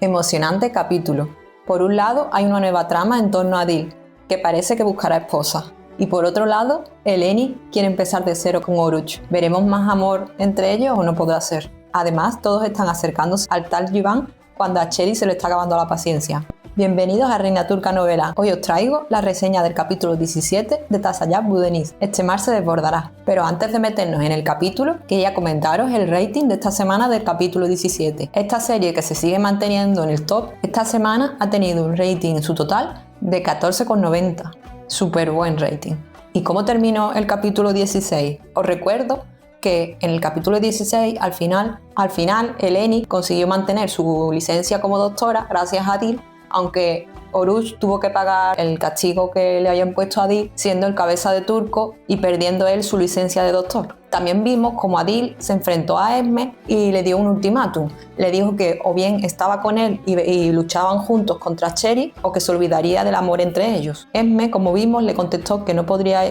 Emocionante capítulo. Por un lado, hay una nueva trama en torno a Adil, que parece que buscará esposa. Y por otro lado, Eleni quiere empezar de cero con Oruch. ¿Veremos más amor entre ellos o no podrá ser? Además, todos están acercándose al tal Yuvan cuando a Cherry se le está acabando la paciencia. Bienvenidos a Reina Turca Novela. Hoy os traigo la reseña del capítulo 17 de Tasayab Bu Deniz. Este mar se desbordará. Pero antes de meternos en el capítulo, quería comentaros el rating de esta semana del capítulo 17. Esta serie, que se sigue manteniendo en el top, esta semana ha tenido un rating en su total de 14,90. Súper buen rating. ¿Y cómo terminó el capítulo 16? Os recuerdo que en el capítulo 16, al final, Eleni consiguió mantener su licencia como doctora gracias a Adil, aunque Oruch tuvo que pagar el castigo que le habían puesto a Adil siendo el cabeza de turco y perdiendo él su licencia de doctor. También vimos como Adil se enfrentó a Esme y le dio un ultimátum. Le dijo que o bien estaba con él y luchaban juntos contra Cherry o que se olvidaría del amor entre ellos. Esme, como vimos, le contestó que no podía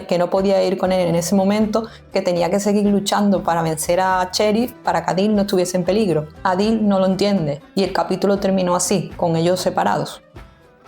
ir con él en ese momento, que tenía que seguir luchando para vencer a Cherry para que Adil no estuviese en peligro. Adil no lo entiende y el capítulo terminó así, con ellos separados.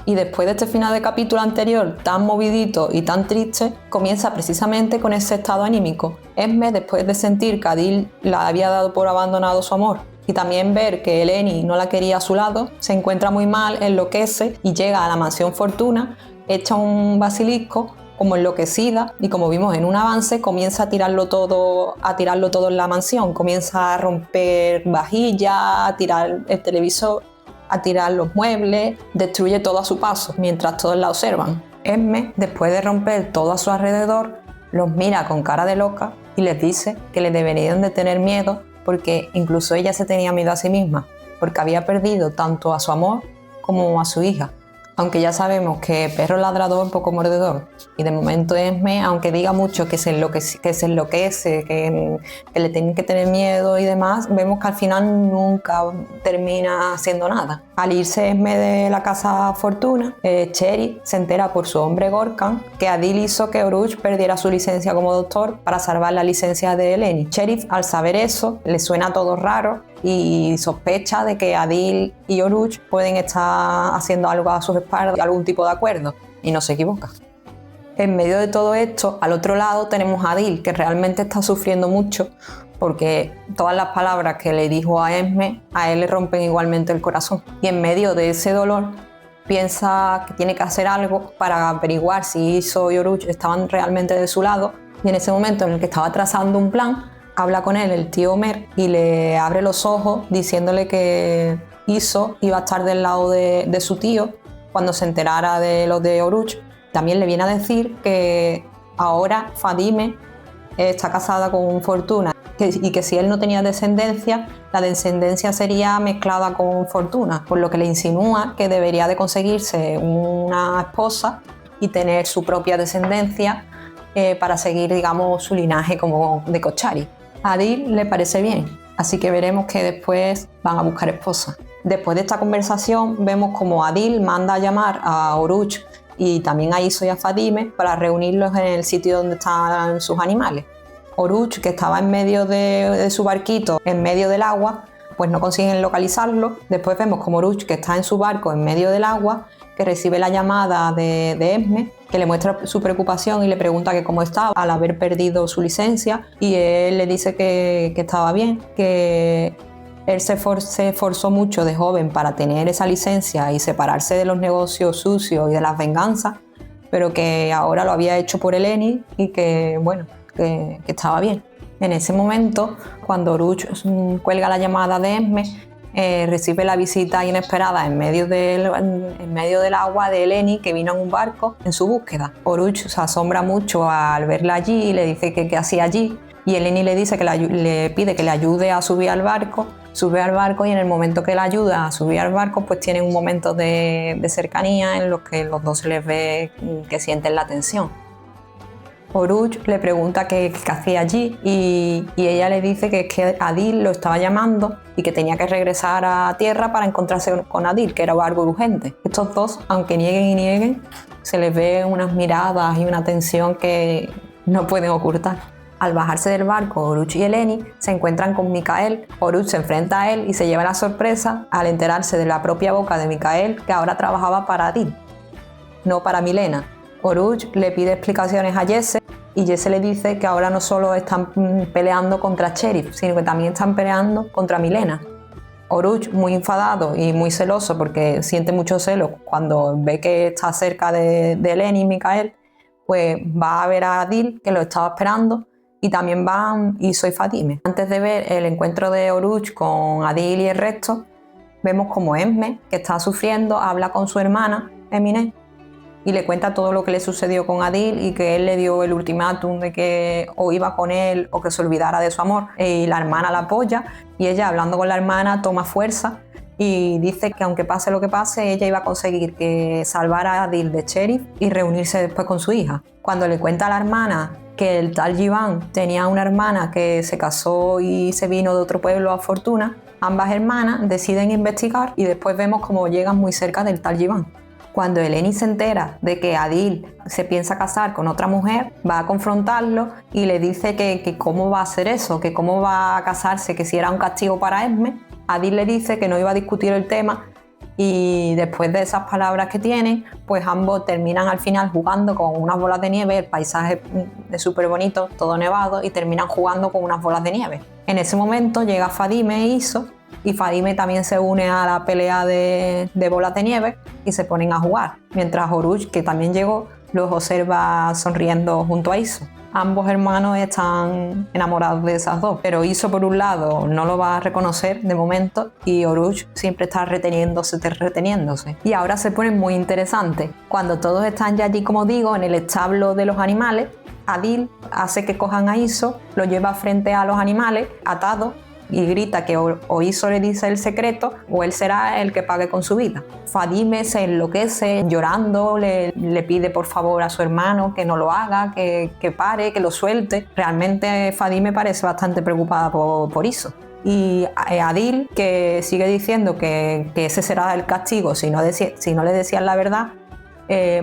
Y después de este final de capítulo anterior tan movidito y tan triste, comienza precisamente con ese estado anímico. Esme, después de sentir que Adil la había dado por abandonado su amor y también ver que Eleni no la quería a su lado, se encuentra muy mal, enloquece y llega a la mansión Fortuna, echa un basilisco como enloquecida y, como vimos en un avance, comienza a tirarlo todo en la mansión. Comienza a romper vajillas, a tirar el televisor, a tirar los muebles, destruye todo a su paso mientras todos la observan. Esme, después de romper todo a su alrededor, los mira con cara de loca y les dice que le deberían de tener miedo, porque incluso ella se tenía miedo a sí misma, porque había perdido tanto a su amor como a su hija. Aunque ya sabemos que perro ladrador, poco mordedor. Y de momento Esme, aunque diga mucho que se enloquece, que le tienen que tener miedo y demás, vemos que al final nunca termina haciendo nada. Al irse Esme de la casa Fortuna, Cherry se entera por su hombre Gorkan que Adil hizo que Oruch perdiera su licencia como doctor para salvar la licencia de Eleni. Cherry, al saber eso, le suena todo raro y sospecha de que Adil y Oruch pueden estar haciendo algo a sus espaldas, algún tipo de acuerdo, y no se equivoca. En medio de todo esto, al otro lado tenemos a Adil, que realmente está sufriendo mucho porque todas las palabras que le dijo a Esme a él le rompen igualmente el corazón. Y en medio de ese dolor piensa que tiene que hacer algo para averiguar si Iso y Oruch estaban realmente de su lado, y en ese momento en el que estaba trazando un plan, habla con él el tío Omer y le abre los ojos diciéndole que Iso iba a estar del lado de su tío cuando se enterara de lo de Oruch. También le viene a decir que ahora Fadime está casada con Fortuna y que si él no tenía descendencia, la descendencia sería mezclada con Fortuna, por lo que le insinúa que debería de conseguirse una esposa y tener su propia descendencia para seguir, digamos, su linaje como de Koschari. A Adil le parece bien, así que veremos que después van a buscar esposa. Después de esta conversación vemos como Adil manda a llamar a Oruch y también a Iso y a Fadime para reunirlos en el sitio donde están sus animales. Oruch, que estaba en medio de su barquito, en medio del agua, pues no consiguen localizarlo. Después vemos como Oruch, que está en su barco en medio del agua, que recibe la llamada de Esme, que le muestra su preocupación y le pregunta que cómo estaba al haber perdido su licencia, y él le dice que estaba bien, que él se esforzó mucho de joven para tener esa licencia y separarse de los negocios sucios y de las venganzas, pero que ahora lo había hecho por Eleni y que, bueno, que estaba bien. En ese momento, cuando Oruch cuelga la llamada de Esme, recibe la visita inesperada en medio del agua de Eleni, que vino en un barco en su búsqueda. Oruch se asombra mucho al verla allí y le dice que qué hacía allí, y Eleni le dice que le pide que le ayude a subir al barco. Sube al barco y en el momento que la ayuda a subir al barco, pues tienen un momento de cercanía en los que los dos se les ve que sienten la tensión. Oruch le pregunta qué hacía allí y ella le dice que es que Adil lo estaba llamando y que tenía que regresar a tierra para encontrarse con Adil, que era algo urgente. Estos dos, aunque nieguen y nieguen, se les ve unas miradas y una tensión que no pueden ocultar. Al bajarse del barco, Oruch y Eleni se encuentran con Mikael. Oruch se enfrenta a él y se lleva la sorpresa al enterarse de la propia boca de Mikael que ahora trabajaba para Adil, no para Milena. Oruch le pide explicaciones a Jesse y Jesse le dice que ahora no solo están peleando contra Sheriff, sino que también están peleando contra Milena. Oruch, muy enfadado y muy celoso porque siente mucho celo cuando ve que está cerca de Eleni y Mikael, pues va a ver a Adil, que lo estaba esperando, y también van Iso y Fadime. Antes de ver el encuentro de Oruch con Adil y el resto, vemos como Esme, que está sufriendo, habla con su hermana, Emine, y le cuenta todo lo que le sucedió con Adil y que él le dio el ultimátum de que o iba con él o que se olvidara de su amor. Y la hermana la apoya y ella, hablando con la hermana, toma fuerza y dice que aunque pase lo que pase, ella iba a conseguir que salvara a Adil de Sheriff y reunirse después con su hija. Cuando le cuenta a la hermana que el tal Jivan tenía una hermana que se casó y se vino de otro pueblo a Fortuna, ambas hermanas deciden investigar y después vemos cómo llegan muy cerca del tal Jivan. Cuando Eleni se entera de que Adil se piensa casar con otra mujer, va a confrontarlo y le dice que cómo va a hacer eso, que cómo va a casarse, que si era un castigo para Esme. Adil le dice que no iba a discutir el tema y después de esas palabras que tienen, pues ambos terminan al final jugando con unas bolas de nieve, el paisaje es súper bonito, todo nevado, y terminan jugando con unas bolas de nieve. En ese momento llega Fadime e Iso, y Fadime también se une a la pelea de bolas de nieve y se ponen a jugar, mientras Oruch, que también llegó, los observa sonriendo junto a Iso. Ambos hermanos están enamorados de esas dos, pero Iso por un lado no lo va a reconocer de momento y Oruch siempre está reteniéndose. Y ahora se pone muy interesante. Cuando todos están ya allí, como digo, en el establo de los animales, Adil hace que cojan a Iso, lo lleva frente a los animales, atado, y grita que o Iso le dice el secreto o él será el que pague con su vida. Fadime se enloquece llorando, le pide por favor a su hermano que no lo haga, que pare, que lo suelte. Realmente Fadime parece bastante preocupada por Iso. Y Adil, que sigue diciendo que ese será el castigo si no le decían la verdad,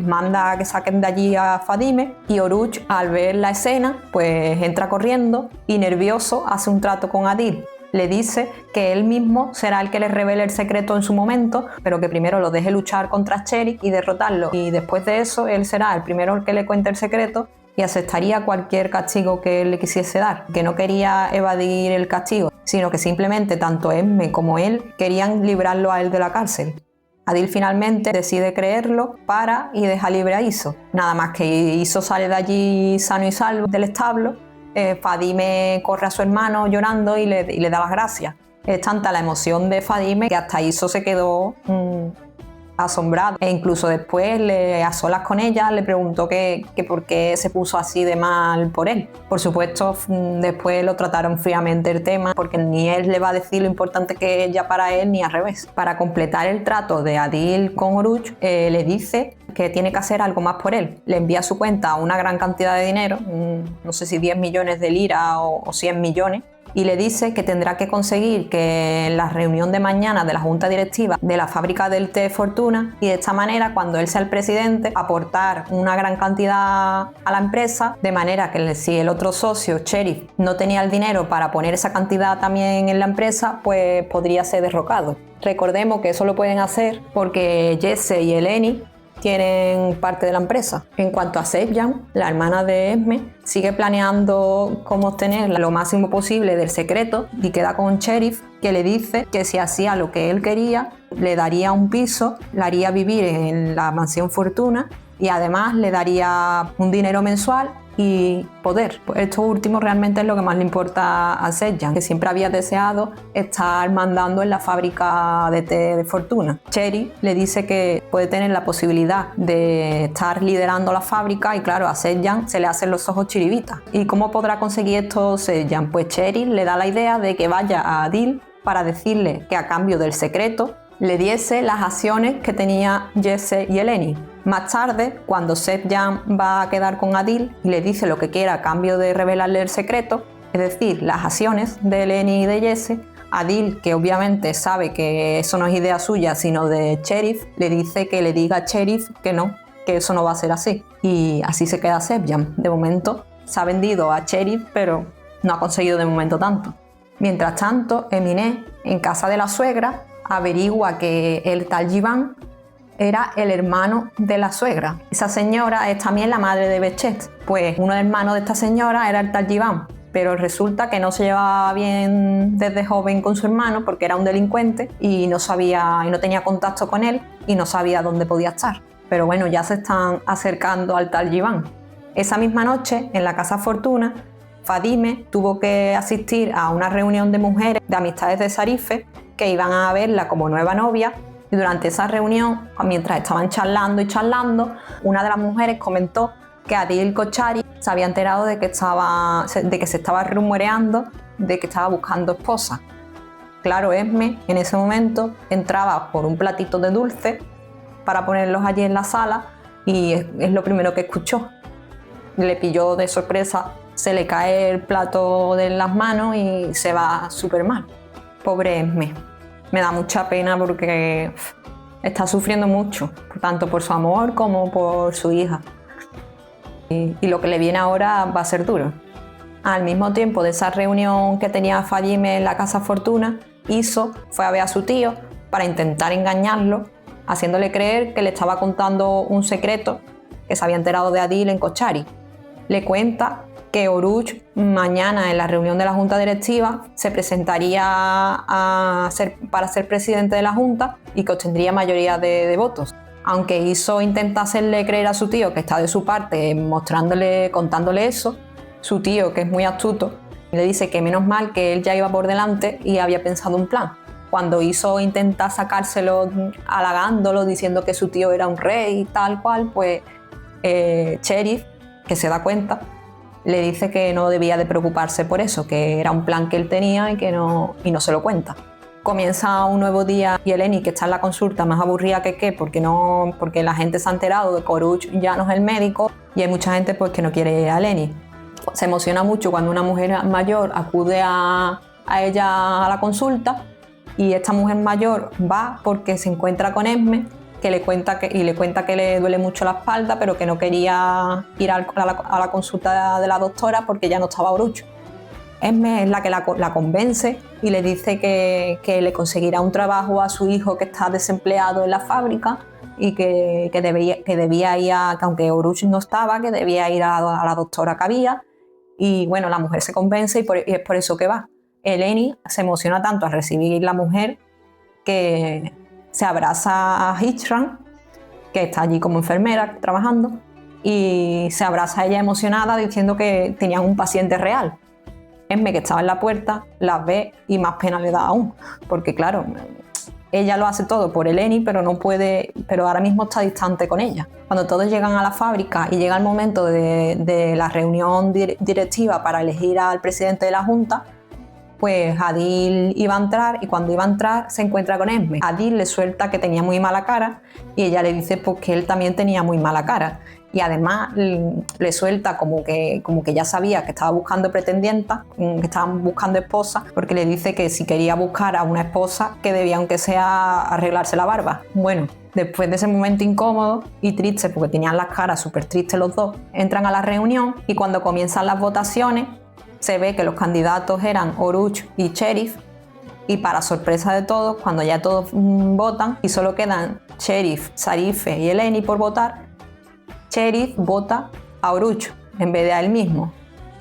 manda a que saquen de allí a Fadime, y Oruch, al ver la escena, pues entra corriendo y nervioso hace un trato con Adil. Le dice que él mismo será el que le revele el secreto en su momento, pero que primero lo deje luchar contra Sheriff y derrotarlo, y después de eso él será el primero el que le cuente el secreto y aceptaría cualquier castigo que él le quisiese dar, que no quería evadir el castigo, sino que simplemente tanto Esme como él querían librarlo a él de la cárcel. Adil finalmente decide creerlo, para y deja libre a Iso. Nada más que Iso sale de allí sano y salvo del establo, Fadime corre a su hermano llorando y le da las gracias. Es tanta la emoción de Fadime que hasta Iso se quedó asombrado, e incluso después, a solas con ella, le preguntó que por qué se puso así de mal por él. Por supuesto, después lo trataron fríamente el tema, porque ni él le va a decir lo importante que es ella para él, ni al revés. Para completar el trato de Adil con Oruch, le dice que tiene que hacer algo más por él. Le envía a su cuenta una gran cantidad de dinero, no sé si 10 millones de liras o 100 millones, y le dice que tendrá que conseguir que en la reunión de mañana de la junta directiva de la fábrica del té Fortuna, y de esta manera, cuando él sea el presidente, aportar una gran cantidad a la empresa, de manera que si el otro socio, Sheriff, no tenía el dinero para poner esa cantidad también en la empresa, pues podría ser derrocado. Recordemos que eso lo pueden hacer porque Jesse y Eleni tienen parte de la empresa. En cuanto a Sepjan, la hermana de Esme, sigue planeando cómo obtener lo máximo posible del secreto y queda con Sheriff, que le dice que si hacía lo que él quería, le daría un piso, la haría vivir en la mansión Fortuna y además le daría un dinero mensual y poder. Pues esto último realmente es lo que más le importa a Sepjan, que siempre había deseado estar mandando en la fábrica de té de Fortuna. Sheriff le dice que puede tener la posibilidad de estar liderando la fábrica y claro, a Sepjan se le hacen los ojos chiribitas. ¿Y cómo podrá conseguir esto Sepjan? Pues Sheriff le da la idea de que vaya a Adil para decirle que a cambio del secreto le diese las acciones que tenía Jesse y Eleni. Más tarde, cuando Sepjan va a quedar con Adil y le dice lo que quiera a cambio de revelarle el secreto, es decir, las acciones de Eleni y de Jesse, Adil, que obviamente sabe que eso no es idea suya sino de Sheriff, le dice que le diga a Sheriff que no, que eso no va a ser así. Y así se queda Sepjan. De momento se ha vendido a Cherif, pero no ha conseguido de momento tanto. Mientras tanto, Emine, en casa de la suegra, averigua que el tal Jivan era el hermano de la suegra. Esa señora es también la madre de Behzhet. Pues uno de los hermanos de esta señora era el tal Jivan, pero resulta que no se llevaba bien desde joven con su hermano porque era un delincuente y no tenía contacto con él y no sabía dónde podía estar. Pero bueno, ya se están acercando al tal Jivan. Esa misma noche, en la casa Fortuna, Fadime tuvo que asistir a una reunión de mujeres de amistades de Zarife que iban a verla como nueva novia, y durante esa reunión, mientras estaban charlando, una de las mujeres comentó que Adil Kochari se había enterado de que se estaba rumoreando de que estaba buscando esposa. Claro, Esme en ese momento entraba por un platito de dulce para ponerlos allí en la sala y es lo primero que escuchó. Le pilló de sorpresa, se le cae el plato de las manos y se va súper mal. Pobre Esme. Me da mucha pena porque está sufriendo mucho, tanto por su amor como por su hija. Y lo que le viene ahora va a ser duro. Al mismo tiempo de esa reunión que tenía Fadime en la casa Fortuna, Iso fue a ver a su tío para intentar engañarlo, haciéndole creer que le estaba contando un secreto que se había enterado de Adil en Kochari. Le cuenta que Oruç mañana en la reunión de la junta directiva se presentaría para ser presidente de la junta y que obtendría mayoría de votos. Aunque Iso intenta hacerle creer a su tío que está de su parte, contándole eso, su tío, que es muy astuto, le dice que menos mal que él ya iba por delante y había pensado un plan. Cuando Iso intenta sacárselo halagándolo, diciendo que su tío era un rey y tal cual, pues Cherif, que se da cuenta, le dice que no debía de preocuparse por eso, que era un plan que él tenía y no se lo cuenta. Comienza un nuevo día y Eleni, que está en la consulta más aburrida porque la gente se ha enterado de que Oruç ya no es el médico y hay mucha gente pues, que no quiere a Eleni. Se emociona mucho cuando una mujer mayor acude a ella a la consulta y esta mujer mayor va porque se encuentra con Esme, que le cuenta que le duele mucho la espalda, pero que no quería ir a la consulta de la doctora porque ya no estaba Oruç. Esme es la que la convence y le dice que le conseguirá un trabajo a su hijo que está desempleado en la fábrica y que debía ir que aunque Oruç no estaba, que debía ir a la doctora que había. Y bueno, la mujer se convence y es por eso que va. Eleni se emociona tanto al recibir la mujer que se abraza a Hicran, que está allí como enfermera trabajando, y se abraza a ella emocionada diciendo que tenían un paciente real. Esme, que estaba en la puerta, las ve y más pena le da aún, porque claro, ella lo hace todo por Eleni, pero ahora mismo está distante con ella. Cuando todos llegan a la fábrica y llega el momento de la reunión directiva para elegir al presidente de la junta, pues Adil iba a entrar y cuando iba a entrar se encuentra con Esme. Adil le suelta que tenía muy mala cara y ella le dice pues, que él también tenía muy mala cara. Y además le suelta como que ya sabía que estaba buscando pretendientas, que estaban buscando esposas, porque le dice que si quería buscar a una esposa que debía aunque sea arreglarse la barba. Bueno, después de ese momento incómodo y triste, porque tenían las caras súper tristes los dos, entran a la reunión y cuando comienzan las votaciones se ve que los candidatos eran Oruç y Cherif, y para sorpresa de todos, cuando ya todos votan y solo quedan Cherif, Zarife y Eleni por votar, Cherif vota a Oruç en vez de a él mismo.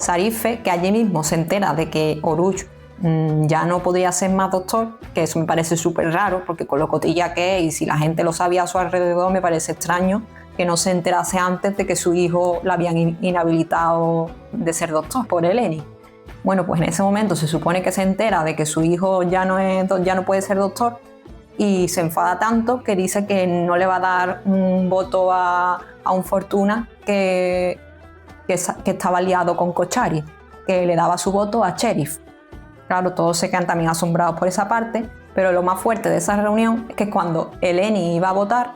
Zarife, que allí mismo se entera de que Oruç ya no podía ser más doctor, que eso me parece súper raro, porque con lo cotilla que es y si la gente lo sabía a su alrededor, me parece extraño que no se enterase antes de que su hijo la habían inhabilitado de ser doctor por Eleni. Bueno, pues en ese momento se supone que se entera de que su hijo ya no puede ser doctor y se enfada tanto que dice que no le va a dar un voto a un Fortuna que estaba liado con Kochari, que le daba su voto a Cherif. Claro, todos se quedan también asombrados por esa parte, pero lo más fuerte de esa reunión es que cuando Eleni iba a votar,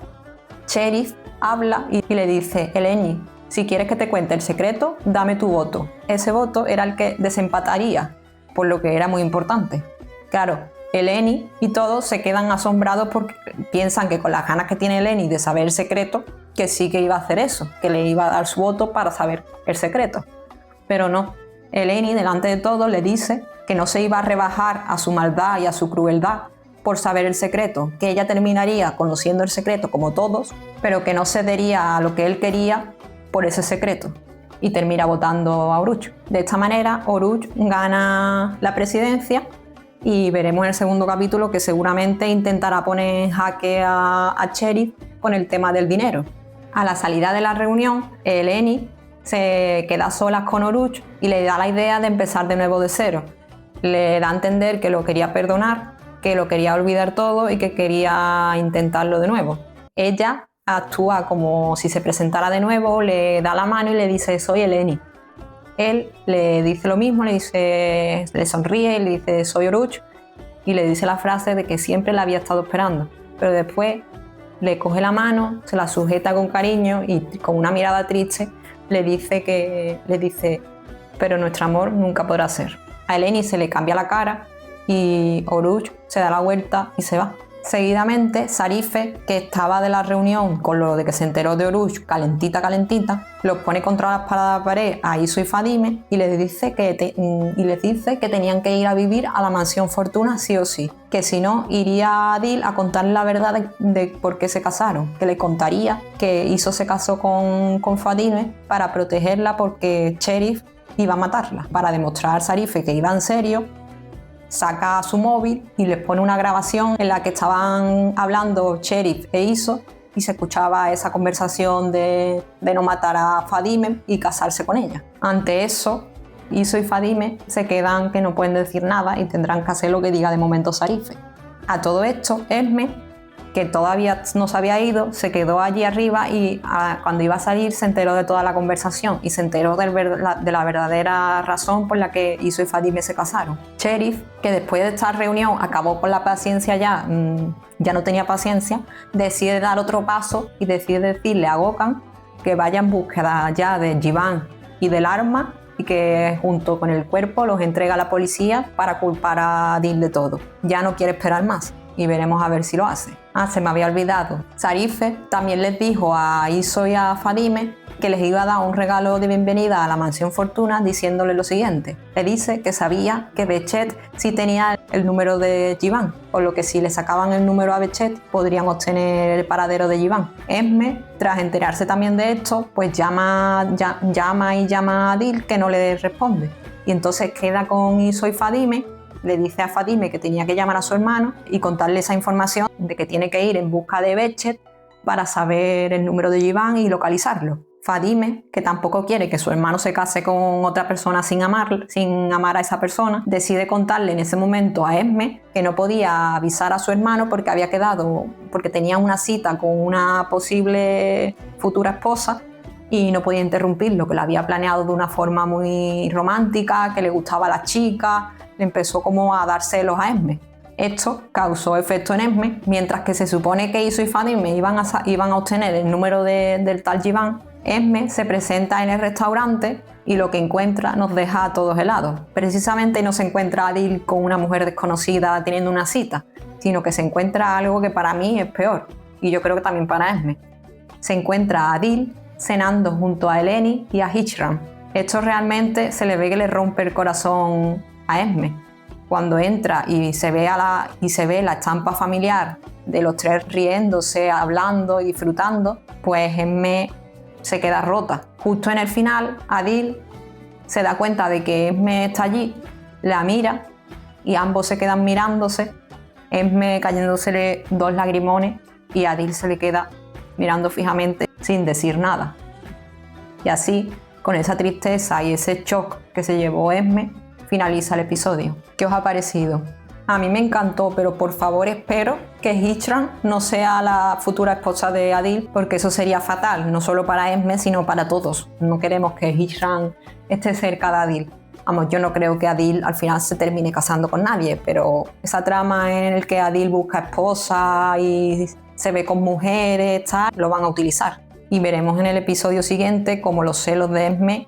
Cherif habla y le dice: Eleni, si quieres que te cuente el secreto, dame tu voto. Ese voto era el que desempataría, por lo que era muy importante. Claro, Eleni y todos se quedan asombrados porque piensan que con las ganas que tiene Eleni de saber el secreto, que sí que iba a hacer eso, que le iba a dar su voto para saber el secreto. Pero no, Eleni delante de todos le dice que no se iba a rebajar a su maldad y a su crueldad por saber el secreto, que ella terminaría conociendo el secreto como todos, pero que no cedería a lo que él quería por ese secreto, y termina votando a Oruch. De esta manera, Oruch gana la presidencia y veremos en el segundo capítulo que seguramente intentará poner en jaque a Cherif con el tema del dinero. A la salida de la reunión, Eleni se queda a solas con Oruch y le da la idea de empezar de nuevo de cero. Le da a entender que lo quería perdonar, que lo quería olvidar todo y que quería intentarlo de nuevo. Ella actúa como si se presentara de nuevo, le da la mano y le dice: soy Eleni. Él le dice lo mismo, le sonríe y le dice: soy Oruch, y le dice la frase de que siempre la había estado esperando. Pero después le coge la mano, se la sujeta con cariño y con una mirada triste le dice: pero nuestro amor nunca podrá ser. A Eleni se le cambia la cara y Oruch se da la vuelta y se va. Seguidamente, Sarife, que estaba de la reunión con lo de que se enteró de Oruch calentita, los pone contra la espada de pared a Iso y Fadime y les dice que tenían que ir a vivir a la mansión Fortuna sí o sí, que si no iría a Adil a contarle la verdad de por qué se casaron, que le contaría que Iso se casó con Fadime para protegerla porque Cherif iba a matarla. Para demostrar a Sarife que iba en serio, saca su móvil y les pone una grabación en la que estaban hablando Cherif e Iso y se escuchaba esa conversación de no matar a Fadime y casarse con ella. Ante eso, Iso y Fadime se quedan que no pueden decir nada y tendrán que hacer lo que diga de momento Sarife. A todo esto, Esme, que todavía no se había ido, se quedó allí arriba y cuando iba a salir se enteró de toda la conversación y se enteró de la verdadera razón por la que Iso y Fadime se casaron. Cherif, que después de esta reunión acabó con la paciencia ya no tenía paciencia, decide dar otro paso y decide decirle a Gokhan que vaya en búsqueda ya de Jivan y del arma y que junto con el cuerpo los entrega a la policía para culpar a Adil de todo. Ya no quiere esperar más. Y veremos a ver si lo hace. Se me había olvidado. Sarife también les dijo a Iso y a Fadime que les iba a dar un regalo de bienvenida a la mansión Fortuna diciéndole lo siguiente. Le dice que sabía que Bechet sí tenía el número de Jivan, por lo que si le sacaban el número a Bechet podrían obtener el paradero de Jivan. Esme, tras enterarse también de esto, pues llama a Adil, que no le responde. Y entonces queda con Iso y Fadime. Le dice a Fadime que tenía que llamar a su hermano y contarle esa información de que tiene que ir en busca de Bechet para saber el número de Jivan y localizarlo. Fadime, que tampoco quiere que su hermano se case con otra persona sin amar a esa persona, decide contarle en ese momento a Esme que no podía avisar a su hermano porque tenía una cita con una posible futura esposa y no podía interrumpirlo, que lo había planeado de una forma muy romántica, que le gustaba a las chicas. Empezó como a dar celos a Esme. Esto causó efecto en Esme, mientras que se supone que Iso y Fadime iban a obtener el número del tal Jivan. Esme se presenta en el restaurante y lo que encuentra nos deja a todos helados. Precisamente no se encuentra a Adil con una mujer desconocida teniendo una cita, sino que se encuentra algo que para mí es peor, y yo creo que también para Esme. Se encuentra a Adil cenando junto a Eleni y a Hishram. Esto realmente se le ve que le rompe el corazón a Esme. Cuando entra y se ve la estampa familiar de los tres riéndose, hablando y disfrutando, pues Esme se queda rota. Justo en el final, Adil se da cuenta de que Esme está allí, la mira y ambos se quedan mirándose, Esme cayéndosele 2 lagrimones y Adil se le queda mirando fijamente sin decir nada. Y así, con esa tristeza y ese shock que se llevó Esme, finaliza el episodio. ¿Qué os ha parecido? A mí me encantó, pero por favor espero que Hishram no sea la futura esposa de Adil, porque eso sería fatal, no solo para Esme, sino para todos. No queremos que Hishram esté cerca de Adil. Vamos, yo no creo que Adil al final se termine casando con nadie, pero esa trama en el que Adil busca esposa y se ve con mujeres, tal, lo van a utilizar. Y veremos en el episodio siguiente cómo los celos de Esme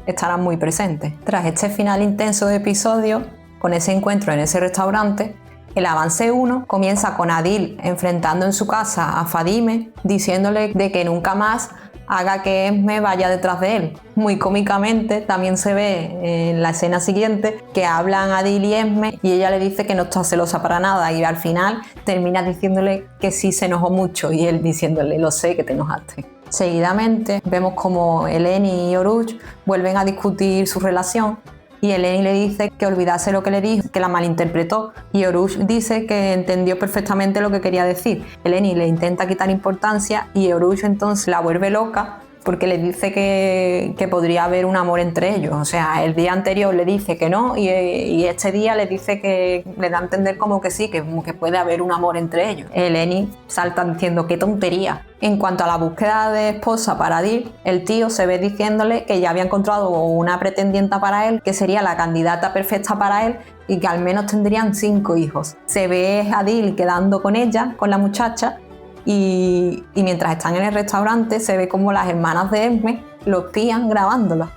estarán muy presentes. Tras este final intenso de episodio, con ese encuentro en ese restaurante, el avance 1 comienza con Adil enfrentando en su casa a Fadime, diciéndole de que nunca más haga que Esme vaya detrás de él. Muy cómicamente también se ve en la escena siguiente que hablan Adil y Esme y ella le dice que no está celosa para nada y al final termina diciéndole que sí se enojó mucho y él diciéndole lo sé que te enojaste. Seguidamente vemos como Eleni y Oruç vuelven a discutir su relación y Eleni le dice que olvidase lo que le dijo, que la malinterpretó y Oruç dice que entendió perfectamente lo que quería decir. Eleni le intenta quitar importancia y Oruç entonces la vuelve loca porque le dice que podría haber un amor entre ellos. O sea, el día anterior le dice que no y este día le dice que le da a entender como que sí, que puede haber un amor entre ellos. Eleni salta diciendo ¡qué tontería! En cuanto a la búsqueda de esposa para Adil, el tío se ve diciéndole que ya había encontrado una pretendienta para él, que sería la candidata perfecta para él y que al menos tendrían 5 hijos. Se ve a Adil quedando con ella, con la muchacha, y mientras están en el restaurante se ve como las hermanas de Esme lo espían grabándola.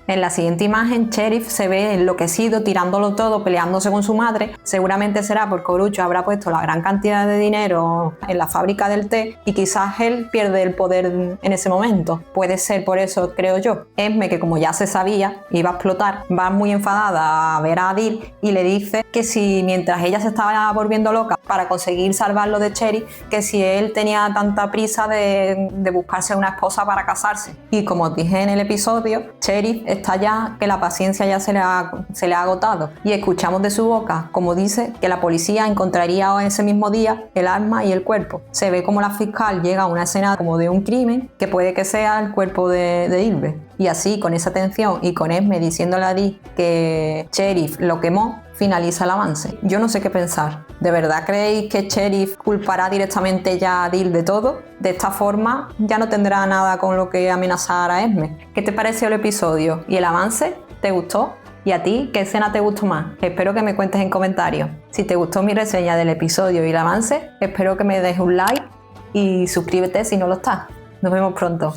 En la siguiente imagen, Cherif se ve enloquecido, tirándolo todo, peleándose con su madre. Seguramente será porque Oruç habrá puesto la gran cantidad de dinero en la fábrica del té y quizás él pierde el poder en ese momento. Puede ser por eso, creo yo. Esme, que como ya se sabía, iba a explotar, va muy enfadada a ver a Adil y le dice que si mientras ella se estaba volviendo loca para conseguir salvarlo de Cherif, que si él tenía tanta prisa de buscarse una esposa para casarse. Y como os dije en el episodio, Cherif está ya que la paciencia ya se le ha agotado y escuchamos de su boca como dice que la policía encontraría ese mismo día el arma y el cuerpo. Se ve como la fiscal llega a una escena como de un crimen que puede que sea el cuerpo de Ilve y así con esa tensión y con Esme diciéndole a Adil que Cherif lo quemó, finaliza el avance. Yo no sé qué pensar. ¿De verdad creéis que Cherif culpará directamente ya a Adil de todo? De esta forma ya no tendrá nada con lo que amenazar a Esme. ¿Qué te pareció el episodio? ¿Y el avance? ¿Te gustó? ¿Y a ti qué escena te gustó más? Espero que me cuentes en comentarios. Si te gustó mi reseña del episodio y el avance, espero que me dejes un like y suscríbete si no lo estás. Nos vemos pronto.